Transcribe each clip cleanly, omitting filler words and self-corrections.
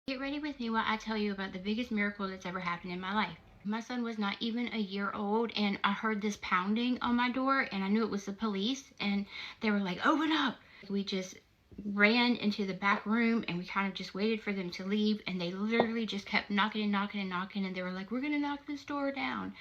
Get ready with me while I tell you about the biggest miracle that's ever happened in my life. My son was not even a year old, and I heard this pounding on my door, and I knew it was the police, and they were like, "Open up!" We just ran into the back room, and we kind of just waited for them to leave, and they literally just kept knocking and knocking and knocking, and they were like, "We're gonna knock this door down."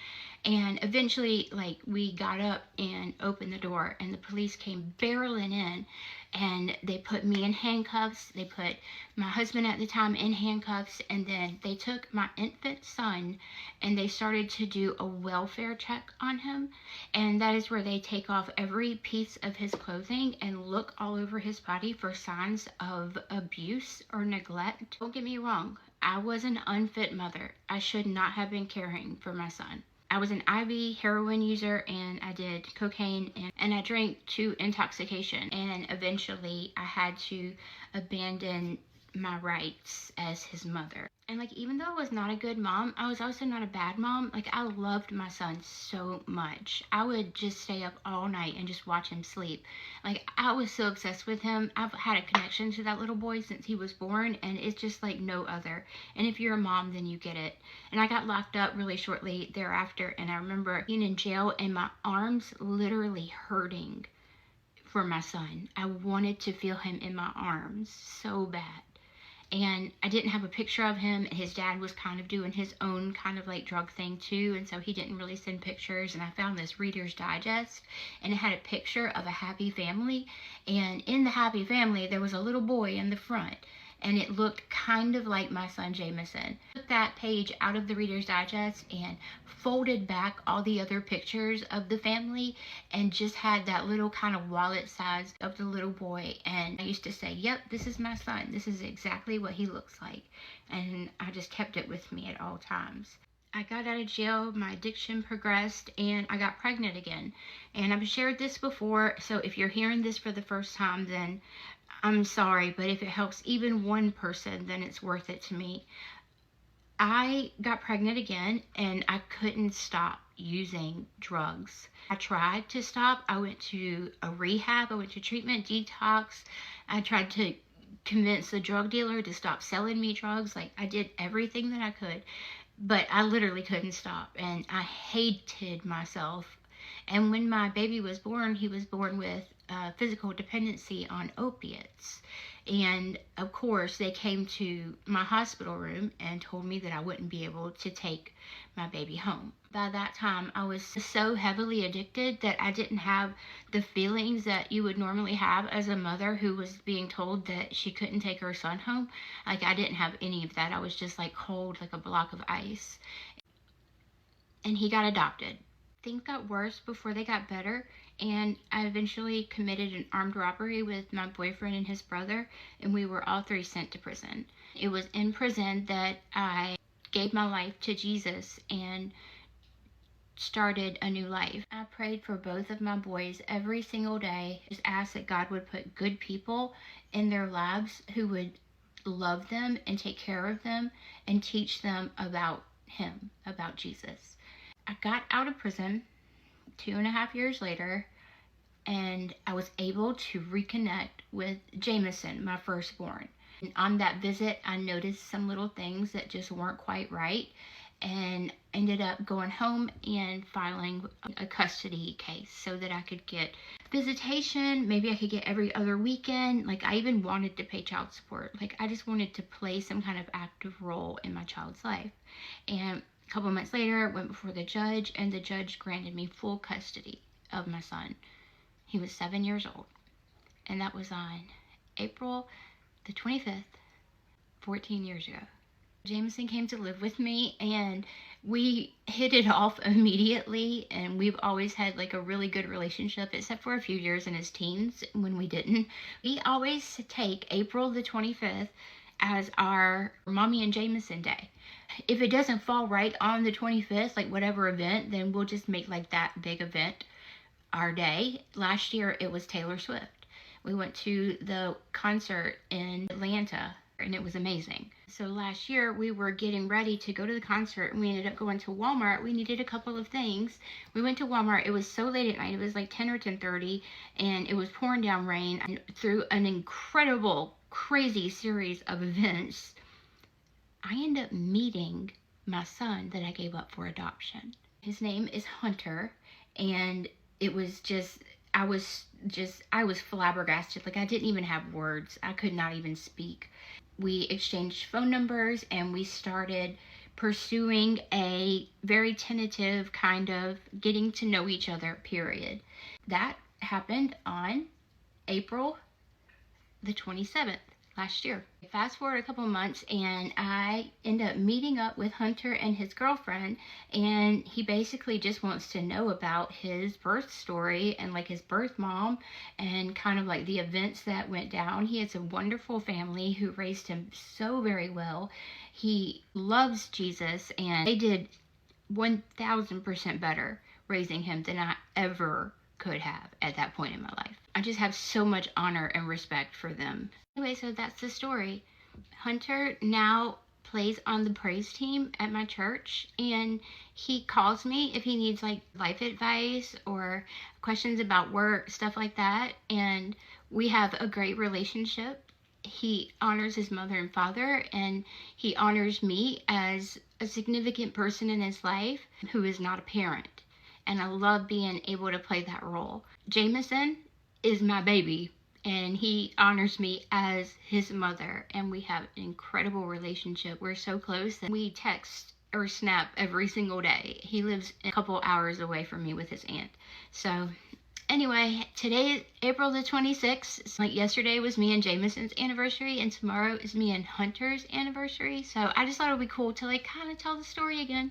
And eventually, like, we got up and opened the door, and the police came barreling in, and they put me in handcuffs. They put my husband at the time in handcuffs, and then they took my infant son and they started to do a welfare check on him. And that is where they take off every piece of his clothing and look all over his body for signs of abuse or neglect. Don't get me wrong, I was an unfit mother. I should not have been caring for my son. I was an IV heroin user, and I did cocaine, and I drank to intoxication, and eventually I had to abandon my rights as his mother. And like, even though I was not a good mom, I was also not a bad mom. Like, I loved my son so much. I would just stay up all night and just watch him sleep. Like, I was so obsessed with him. I've had a connection to that little boy since he was born, and it's just like no other. And if you're a mom, then you get it. And I got locked up really shortly thereafter, and I remember being in jail and my arms literally hurting for my son. I wanted to feel him in my arms so bad. And I didn't have a picture of him. His dad was kind of doing his own kind of like drug thing too, and so he didn't really send pictures. And I found this Reader's Digest, and it had a picture of a happy family, and in the happy family there was a little boy in the front, and it looked kind of like my son Jameson. I took that page out of the Reader's Digest and folded back all the other pictures of the family and just had that little kind of wallet size of the little boy. And I used to say, "Yep, this is my son. This is exactly what he looks like." And I just kept it with me at all times. I got out of jail, my addiction progressed, and I got pregnant again. And I've shared this before, so if you're hearing this for the first time, then I'm sorry, but if it helps even one person, then it's worth it to me. I got pregnant again, and I couldn't stop using drugs. I tried to stop. I went to a rehab. I went to treatment, detox. I tried to convince the drug dealer to stop selling me drugs. Like, I did everything that I could, but I literally couldn't stop, and I hated myself. And when my baby was born, he was born with physical dependency on opiates. And of course, they came to my hospital room and told me that I wouldn't be able to take my baby home. By that time, I was so heavily addicted that I didn't have the feelings that you would normally have as a mother who was being told that she couldn't take her son home. Like, I didn't have any of that. I was just like cold, like a block of ice. And he got adopted. Things got worse before they got better, and I eventually committed an armed robbery with my boyfriend and his brother, and we were all three sent to prison. It was in prison that I gave my life to Jesus and started a new life. I prayed for both of my boys every single day, just asked that God would put good people in their lives who would love them and take care of them and teach them about Him, about Jesus. I got out of prison 2.5 years later, and I was able to reconnect with Jameson, my firstborn. And on that visit, I noticed some little things that just weren't quite right, and ended up going home and filing a custody case so that I could get visitation. Maybe I could get every other weekend. Like, I even wanted to pay child support. Like, I just wanted to play some kind of active role in my child's life. And a couple of months later, I went before the judge, and the judge granted me full custody of my son. He was 7 years old, and that was on April the 25th, 14 years ago. Jameson came to live with me, and we hit it off immediately, and we've always had like a really good relationship, except for a few years in his teens when we didn't. We always take April the 25th as our Mommy and Jameson Day. If it doesn't fall right on the 25th, like whatever event, then we'll just make like that big event our day. Last year it was Taylor Swift. We went to the concert in Atlanta, and it was amazing. So last year we were getting ready to go to the concert, and we ended up going to Walmart. We needed a couple of things. We went to Walmart. It was so late at night. It was like 10 or 10:30, and it was pouring down rain. And through an incredible, crazy series of events, I end up meeting my son that I gave up for adoption. His name is Hunter, and it was just, I was flabbergasted. Like, I didn't even have words. I could not even speak. We exchanged phone numbers and we started pursuing a very tentative kind of getting to know each other period. That happened on April the 27th last year. Fast forward a couple months and I end up meeting up with Hunter and his girlfriend, and he basically just wants to know about his birth story and like his birth mom and kind of like the events that went down. He has a wonderful family who raised him so very well. He loves Jesus, and they did 1000% better raising him than I ever could have at that point in my life. I just have so much honor and respect for them. Anyway, so that's the story. Hunter now plays on the praise team at my church, and he calls me if he needs like life advice or questions about work, stuff like that, and we have a great relationship. He honors his mother and father, and he honors me as a significant person in his life who is not a parent. And I love being able to play that role. Jameson is my baby, and he honors me as his mother, and we have an incredible relationship. We're so close that we text or snap every single day. He lives a couple hours away from me with his aunt. So anyway, today is April the 26th. Like yesterday was me and Jameson's anniversary, and tomorrow is me and Hunter's anniversary. So I just thought it would be cool to like kind of tell the story again.